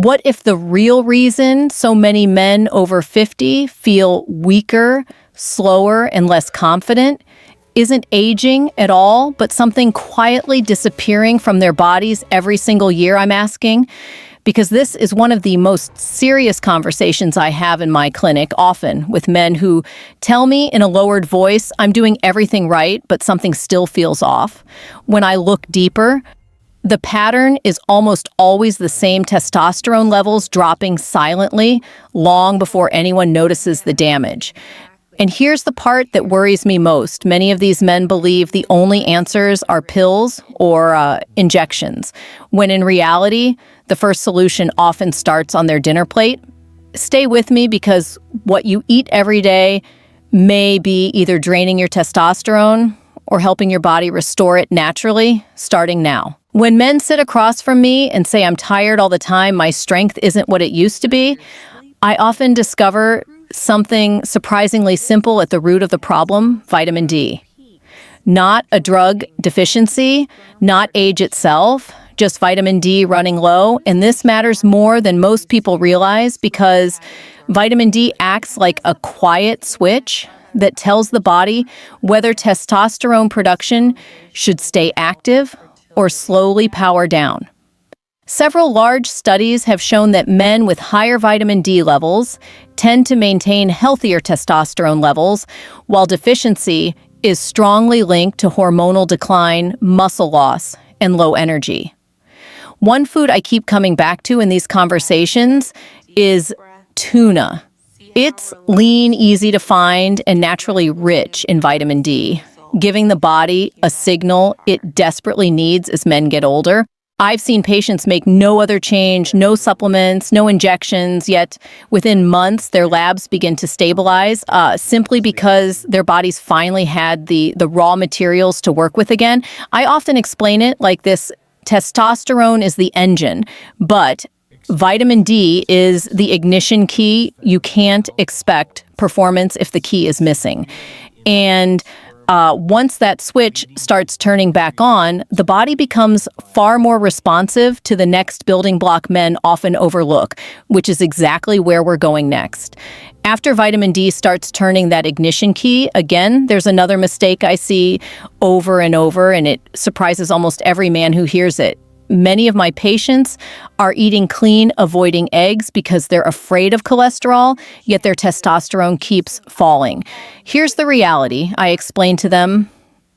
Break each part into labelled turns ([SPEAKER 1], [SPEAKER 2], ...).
[SPEAKER 1] What if the real reason so many men over 50 feel weaker, slower, and less confident isn't aging at all, but something quietly disappearing from their bodies every single year, I'm asking? Because this is one of the most serious conversations I have in my clinic, often with men who tell me in a lowered voice, I'm doing everything right, but something still feels off. When I look deeper, the pattern is almost always the same: testosterone levels dropping silently long before anyone notices the damage. And here's the part that worries me most. Many of these men believe the only answers are pills or injections, when in reality, the first solution often starts on their dinner plate. Stay with me, because what you eat every day may be either draining your testosterone or helping your body restore it naturally, starting now. When men sit across from me and say, I'm tired all the time, my strength isn't what it used to be, I often discover something surprisingly simple at the root of the problem: vitamin D. Not a drug deficiency, not age itself, just vitamin D running low. And this matters more than most people realize, because vitamin D acts like a quiet switch that tells the body whether testosterone production should stay active or slowly power down. Several large studies have shown that men with higher vitamin D levels tend to maintain healthier testosterone levels, while deficiency is strongly linked to hormonal decline, muscle loss, and low energy. One food I keep coming back to in these conversations is tuna. It's lean, easy to find, and naturally rich in vitamin D, giving the body a signal it desperately needs as men get older. I've seen patients make no other change, no supplements, no injections, yet within months their labs begin to stabilize, simply because their bodies finally had the raw materials to work with again. I often explain it like this: testosterone is the engine, but vitamin D is the ignition key. You can't expect performance if the key is missing. And once that switch starts turning back on, the body becomes far more responsive to the next building block men often overlook, which is exactly where we're going next. After vitamin D starts turning that ignition key, again, there's another mistake I see over and over, and it surprises almost every man who hears it. Many of my patients are eating clean, avoiding eggs because they're afraid of cholesterol, yet their testosterone keeps falling. Here's the reality. I explain to them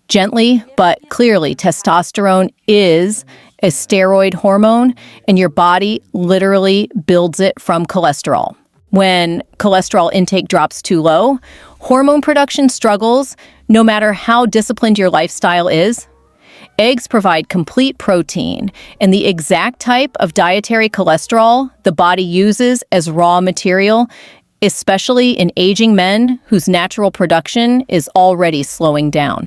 [SPEAKER 1] gently but clearly: testosterone is a steroid hormone, and your body literally builds it from cholesterol. When cholesterol intake drops too low, hormone production struggles, no matter how disciplined your lifestyle is. Eggs provide complete protein and the exact type of dietary cholesterol the body uses as raw material, especially in aging men whose natural production is already slowing down.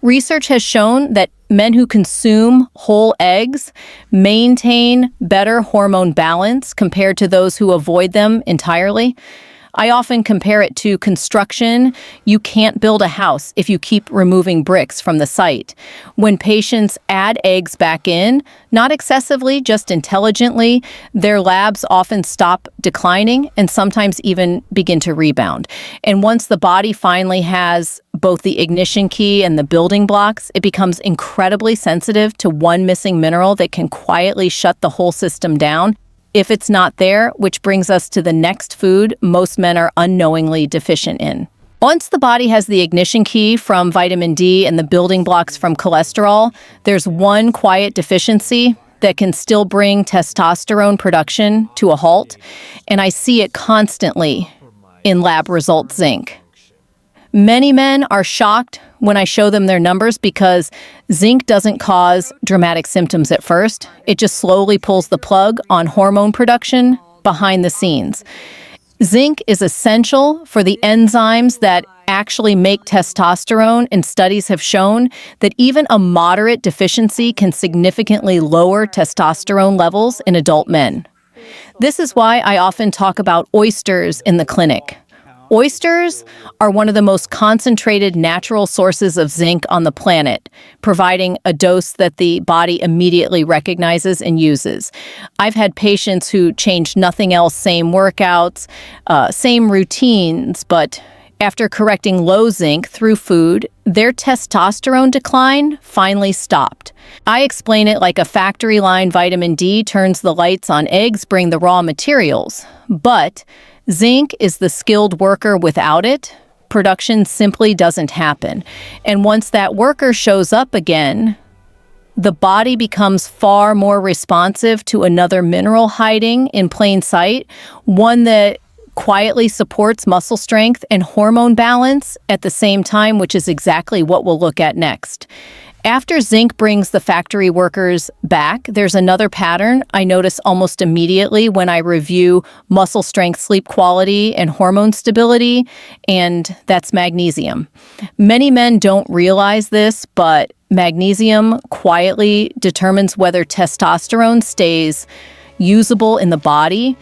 [SPEAKER 1] Research has shown that men who consume whole eggs maintain better hormone balance compared to those who avoid them entirely. I often compare it to construction. You can't build a house if you keep removing bricks from the site. When patients add eggs back in, not excessively, just intelligently, their labs often stop declining and sometimes even begin to rebound. And once the body finally has both the ignition key and the building blocks, it becomes incredibly sensitive to one missing mineral that can quietly shut the whole system down if it's not there, which brings us to the next food most men are unknowingly deficient in. Once the body has the ignition key from vitamin D and the building blocks from cholesterol, there's one quiet deficiency that can still bring testosterone production to a halt, and I see it constantly in lab results: zinc. Many men are shocked when I show them their numbers, because zinc doesn't cause dramatic symptoms at first. It just slowly pulls the plug on hormone production behind the scenes. Zinc is essential for the enzymes that actually make testosterone, and studies have shown that even a moderate deficiency can significantly lower testosterone levels in adult men. This is why I often talk about oysters in the clinic. Oysters are one of the most concentrated natural sources of zinc on the planet, providing a dose that the body immediately recognizes and uses. I've had patients who changed nothing else, same workouts, same routines, but after correcting low zinc through food, their testosterone decline finally stopped. I explain it like a factory line vitamin D turns the lights on eggs, bring the raw materials. But zinc is the skilled worker. Without it, production simply doesn't happen. And once that worker shows up again, the body becomes far more responsive to another mineral hiding in plain sight, one that quietly supports muscle strength and hormone balance at the same time, which is exactly what we'll look at next. After zinc brings the factory workers back, there's another pattern I notice almost immediately when I review muscle strength, sleep quality, and hormone stability, and that's magnesium. Many men don't realize this, but magnesium quietly determines whether testosterone stays usable in the body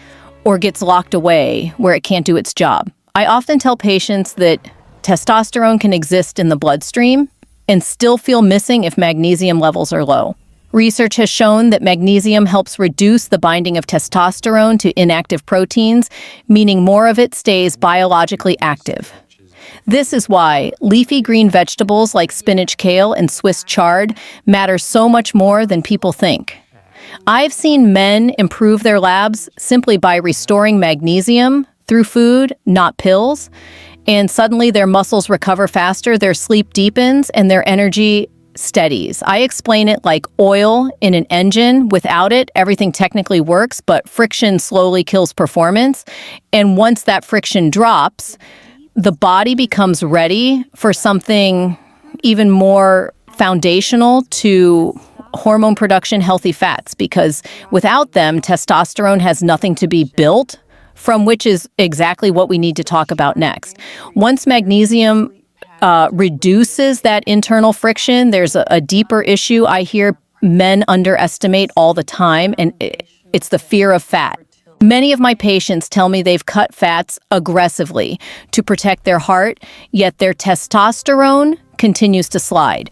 [SPEAKER 1] or gets locked away where it can't do its job. I often tell patients that testosterone can exist in the bloodstream and still feel missing if magnesium levels are low. Research has shown that magnesium helps reduce the binding of testosterone to inactive proteins, meaning more of it stays biologically active. This is why leafy green vegetables like spinach, kale, and Swiss chard matter so much more than people think. I've seen men improve their labs simply by restoring magnesium through food, not pills, and suddenly their muscles recover faster, their sleep deepens, and their energy steadies. I explain it like oil in an engine. Without it, everything technically works, but friction slowly kills performance. And once that friction drops, the body becomes ready for something even more foundational to hormone production, healthy fats, because without them, testosterone has nothing to be built from, which is exactly what we need to talk about next. Once magnesium reduces that internal friction, there's a deeper issue I hear men underestimate all the time, and it's the fear of fat. Many of my patients tell me they've cut fats aggressively to protect their heart, yet their testosterone continues to slide.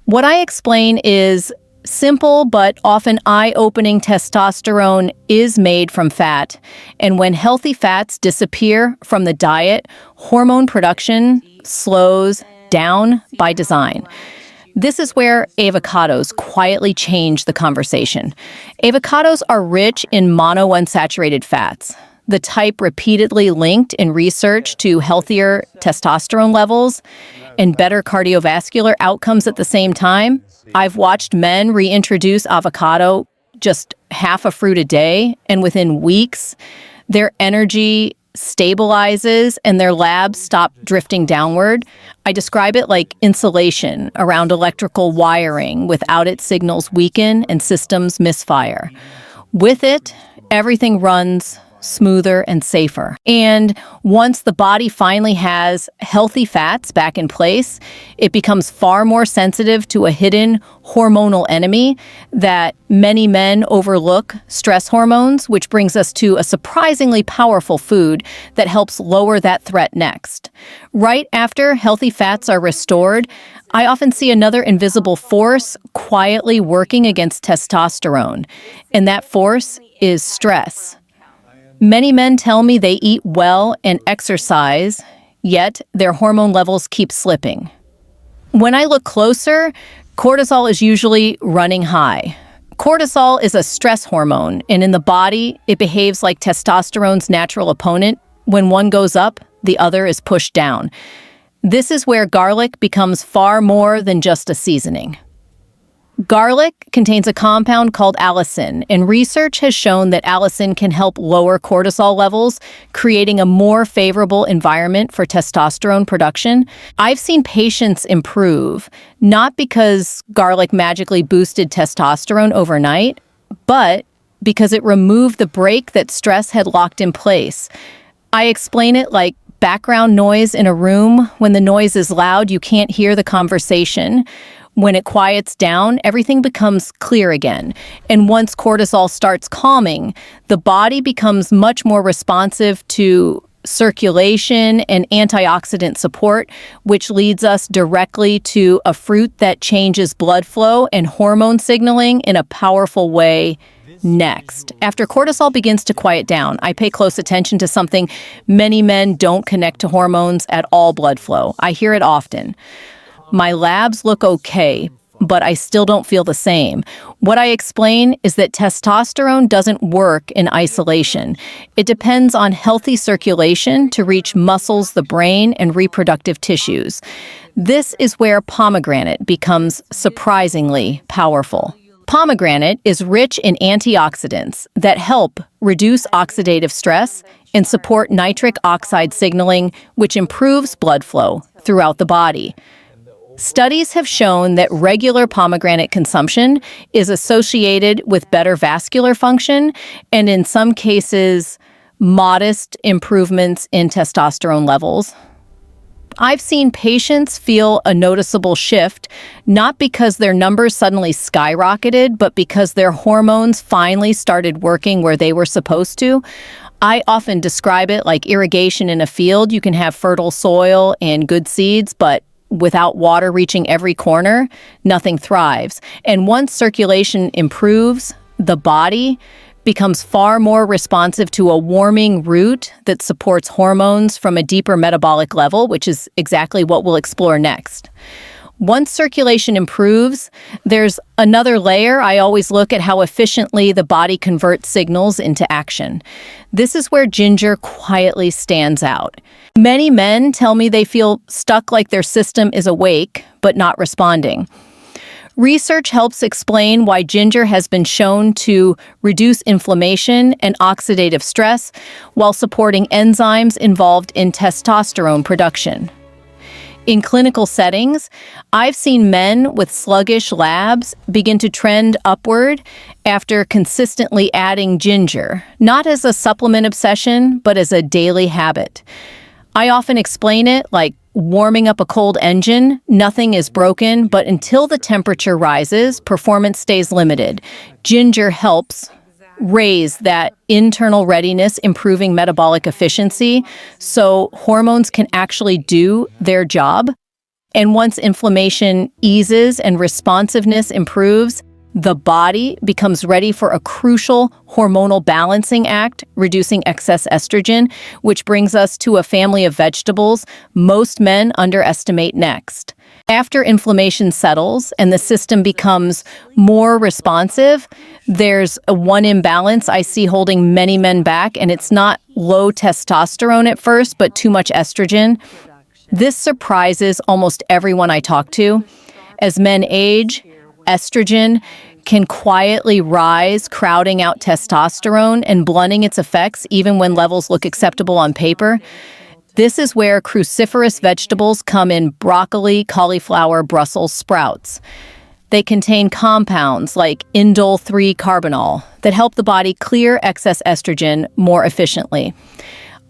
[SPEAKER 1] What I explain is simple but often eye-opening. Testosterone is made from fat, and when healthy fats disappear from the diet, hormone production slows down by design. This is where avocados quietly change the conversation. Avocados are rich in monounsaturated fats, the type repeatedly linked in research to healthier testosterone levels and better cardiovascular outcomes at the same time. I've watched men reintroduce avocado, just half a fruit a day, and within weeks, their energy stabilizes and their labs stop drifting downward. I describe it like insulation around electrical wiring. Without it, signals weaken and systems misfire. With it, everything runs smoother and safer. And once the body finally has healthy fats back in place, it becomes far more sensitive to a hidden hormonal enemy that many men overlook, stress hormones, which brings us to a surprisingly powerful food that helps lower that threat next. Right after healthy fats are restored, I often see another invisible force quietly working against testosterone, and that force is stress. Many men tell me they eat well and exercise, yet their hormone levels keep slipping. When I look closer, cortisol is usually running high. Cortisol is a stress hormone, and in the body, it behaves like testosterone's natural opponent. When one goes up, the other is pushed down. This is where garlic becomes far more than just a seasoning. Garlic contains a compound called allicin, and research has shown that allicin can help lower cortisol levels, creating a more favorable environment for testosterone production. I've seen patients improve, not because garlic magically boosted testosterone overnight, but because it removed the brake that stress had locked in place. I explain it like background noise in a room. When the noise is loud, you can't hear the conversation. When it quiets down, everything becomes clear again. And once cortisol starts calming, the body becomes much more responsive to circulation, and antioxidant support, which leads us directly to a fruit that changes blood flow and hormone signaling in a powerful way. Next, after cortisol begins to quiet down, I pay close attention to something many men don't connect to hormones at all: blood flow. I hear it often. My labs look okay, but I still don't feel the same. What I explain is that testosterone doesn't work in isolation. It depends on healthy circulation to reach muscles, the brain, and reproductive tissues. This is where pomegranate becomes surprisingly powerful. Pomegranate is rich in antioxidants that help reduce oxidative stress and support nitric oxide signaling, which improves blood flow throughout the body. Studies have shown that regular pomegranate consumption is associated with better vascular function and, in some cases, modest improvements in testosterone levels. I've seen patients feel a noticeable shift, not because their numbers suddenly skyrocketed, but because their hormones finally started working where they were supposed to. I often describe it like irrigation in a field. You can have fertile soil and good seeds, but without water reaching every corner, nothing thrives. And once circulation improves, the body becomes far more responsive to a warming root that supports hormones from a deeper metabolic level, which is exactly what we'll explore next. Once circulation improves, there's another layer. I always look at how efficiently the body converts signals into action. This is where ginger quietly stands out. Many men tell me they feel stuck, like their system is awake but not responding. Research helps explain why ginger has been shown to reduce inflammation and oxidative stress while supporting enzymes involved in testosterone production. In clinical settings, I've seen men with sluggish labs begin to trend upward after consistently adding ginger, not as a supplement obsession, but as a daily habit. I often explain it like warming up a cold engine. Nothing is broken, but until the temperature rises, performance stays limited. Ginger helps raise that internal readiness, improving metabolic efficiency, so hormones can actually do their job. And once inflammation eases and responsiveness improves, the body becomes ready for a crucial hormonal balancing act, reducing excess estrogen, which brings us to a family of vegetables most men underestimate next. After inflammation settles and the system becomes more responsive, there's one imbalance I see holding many men back, and it's not low testosterone at first, but too much estrogen. This surprises almost everyone I talk to. As men age, estrogen can quietly rise, crowding out testosterone and blunting its effects even when levels look acceptable on paper. This is where cruciferous vegetables come in: broccoli, cauliflower, Brussels sprouts. They contain compounds like indole-3 carbinol that help the body clear excess estrogen more efficiently.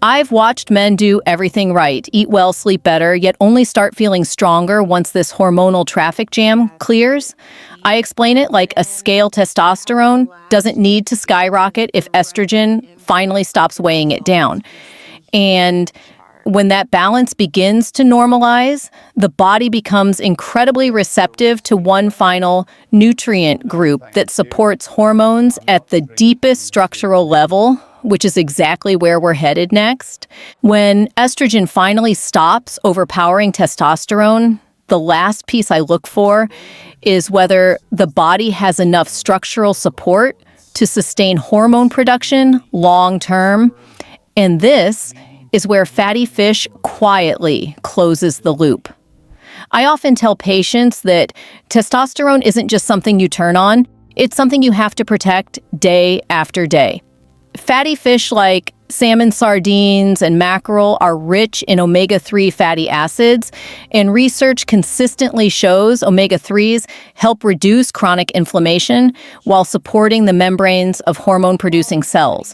[SPEAKER 1] I've watched men do everything right, eat well, sleep better, yet only start feeling stronger once this hormonal traffic jam clears. I explain it like a scale: testosterone doesn't need to skyrocket if estrogen finally stops weighing it down. And when that balance begins to normalize, the body becomes incredibly receptive to one final nutrient group that supports hormones at the deepest structural level, which is exactly where we're headed next. When estrogen finally stops overpowering testosterone, the last piece I look for is whether the body has enough structural support to sustain hormone production long term. And this is where fatty fish quietly closes the loop. I often tell patients that testosterone isn't just something you turn on, it's something you have to protect day after day. Fatty fish like salmon, sardines, and mackerel are rich in omega-3 fatty acids, and research consistently shows omega-3s help reduce chronic inflammation while supporting the membranes of hormone-producing cells.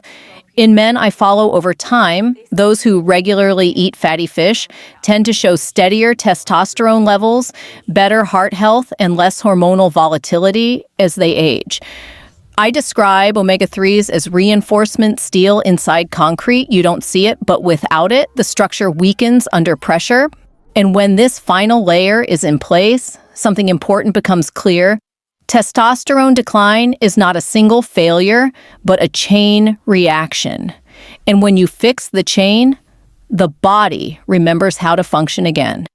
[SPEAKER 1] In men I follow over time, those who regularly eat fatty fish tend to show steadier testosterone levels, better heart health, and less hormonal volatility as they age. I describe omega-3s as reinforcement steel inside concrete. You don't see it, but without it, the structure weakens under pressure. And when this final layer is in place, something important becomes clear. Testosterone decline is not a single failure, but a chain reaction. And when you fix the chain, the body remembers how to function again.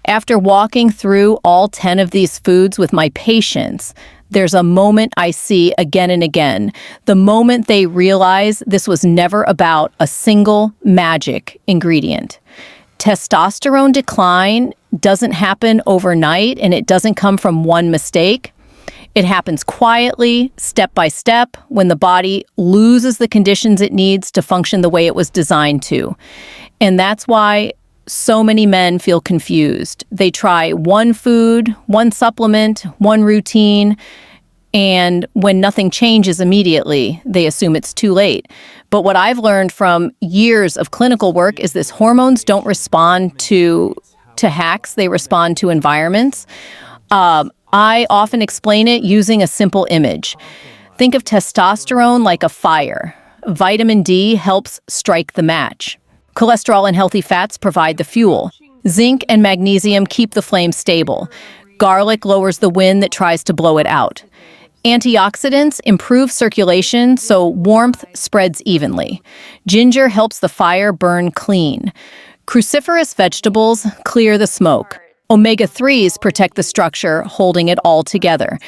[SPEAKER 1] After walking through all 10 of these foods with my patients, there's a moment I see again and again. The moment they realize this was never about a single magic ingredient. Testosterone decline doesn't happen overnight, and it doesn't come from one mistake. It happens quietly, step by step, when the body loses the conditions it needs to function the way it was designed to. And that's why so many men feel confused. They try one food, one supplement, one routine, and when nothing changes immediately, they assume it's too late. But what I've learned from years of clinical work is this: hormones don't respond to hacks, they respond to environments. I often explain it using a simple image. Think of testosterone like a fire. Vitamin D helps strike the match. Cholesterol and healthy fats provide the fuel. Zinc and magnesium keep the flame stable. Garlic lowers the wind that tries to blow it out. Antioxidants improve circulation so warmth spreads evenly. Ginger helps the fire burn clean. Cruciferous vegetables clear the smoke. Omega-3s protect the structure, holding it all together.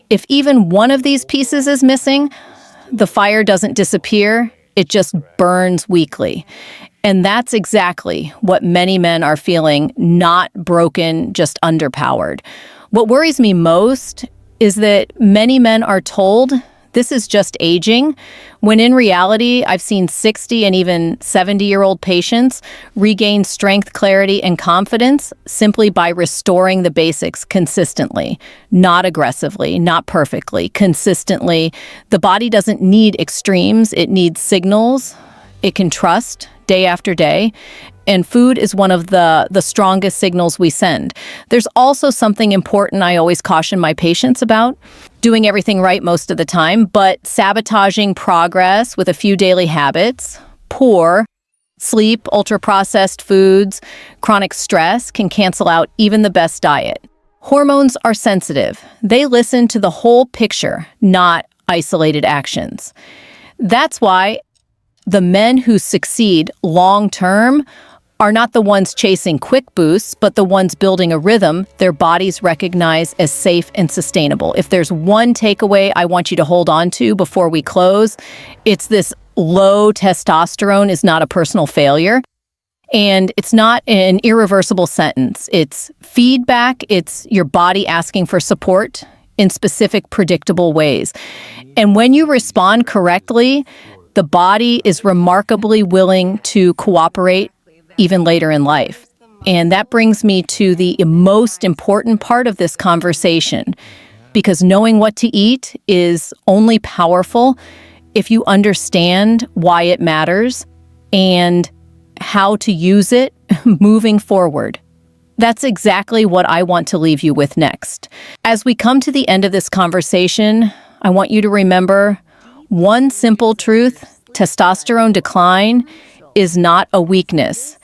[SPEAKER 1] If even one of these pieces is missing, the fire doesn't disappear, it just burns weakly. And that's exactly what many men are feeling: not broken, just underpowered. What worries me most is that many men are told this is just aging, when in reality, I've seen 60 and even 70-year-old patients regain strength, clarity, and confidence simply by restoring the basics consistently, not aggressively, not perfectly, consistently. The body doesn't need extremes, it needs signals it can trust day after day. And food is one of the strongest signals we send. There's also something important I always caution my patients about: doing everything right most of the time, but sabotaging progress with a few daily habits. Poor sleep, ultra-processed foods, chronic stress can cancel out even the best diet. Hormones are sensitive. They listen to the whole picture, not isolated actions. That's why the men who succeed long-term are not the ones chasing quick boosts, but the ones building a rhythm their bodies recognize as safe and sustainable. If there's one takeaway I want you to hold on to before we close, it's this: low testosterone is not a personal failure. And it's not an irreversible sentence. It's feedback. It's your body asking for support in specific, predictable ways. And when you respond correctly, the body is remarkably willing to cooperate even later in life. And that brings me to the most important part of this conversation, because knowing what to eat is only powerful if you understand why it matters and how to use it moving forward. That's exactly what I want to leave you with next. As we come to the end of this conversation, I want you to remember one simple truth: testosterone decline is not a weakness,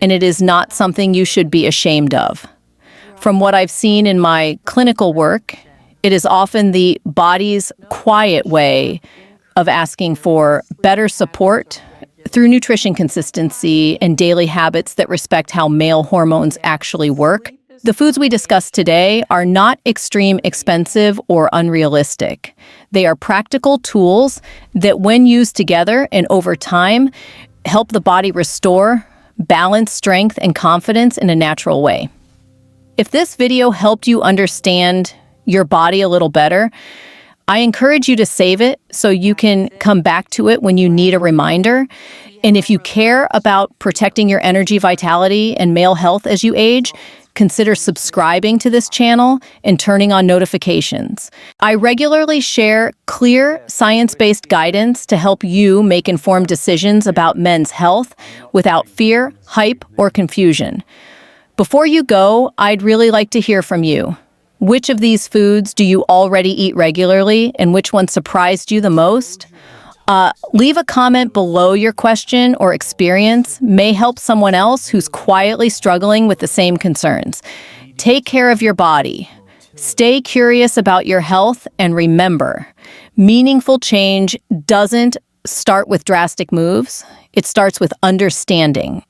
[SPEAKER 1] and it is not something you should be ashamed of. From what I've seen in my clinical work, it is often the body's quiet way of asking for better support through nutrition consistency and daily habits that respect how male hormones actually work. The foods we discussed today are not extreme, expensive, or unrealistic. They are practical tools that, when used together and over time, help the body restore balance, strength, and confidence in a natural way. If this video helped you understand your body a little better, I encourage you to save it so you can come back to it when you need a reminder. And if you care about protecting your energy, vitality, and male health as you age, consider subscribing to this channel and turning on notifications. I regularly share clear, science-based guidance to help you make informed decisions about men's health without fear, hype, or confusion. Before you go, I'd really like to hear from you. Which of these foods do you already eat regularly, and which one surprised you the most? Leave a comment below your question or experience may help someone else who's quietly struggling with the same concerns. Take care of your body. Stay curious about your health, and remember, meaningful change doesn't start with drastic moves. It starts with understanding.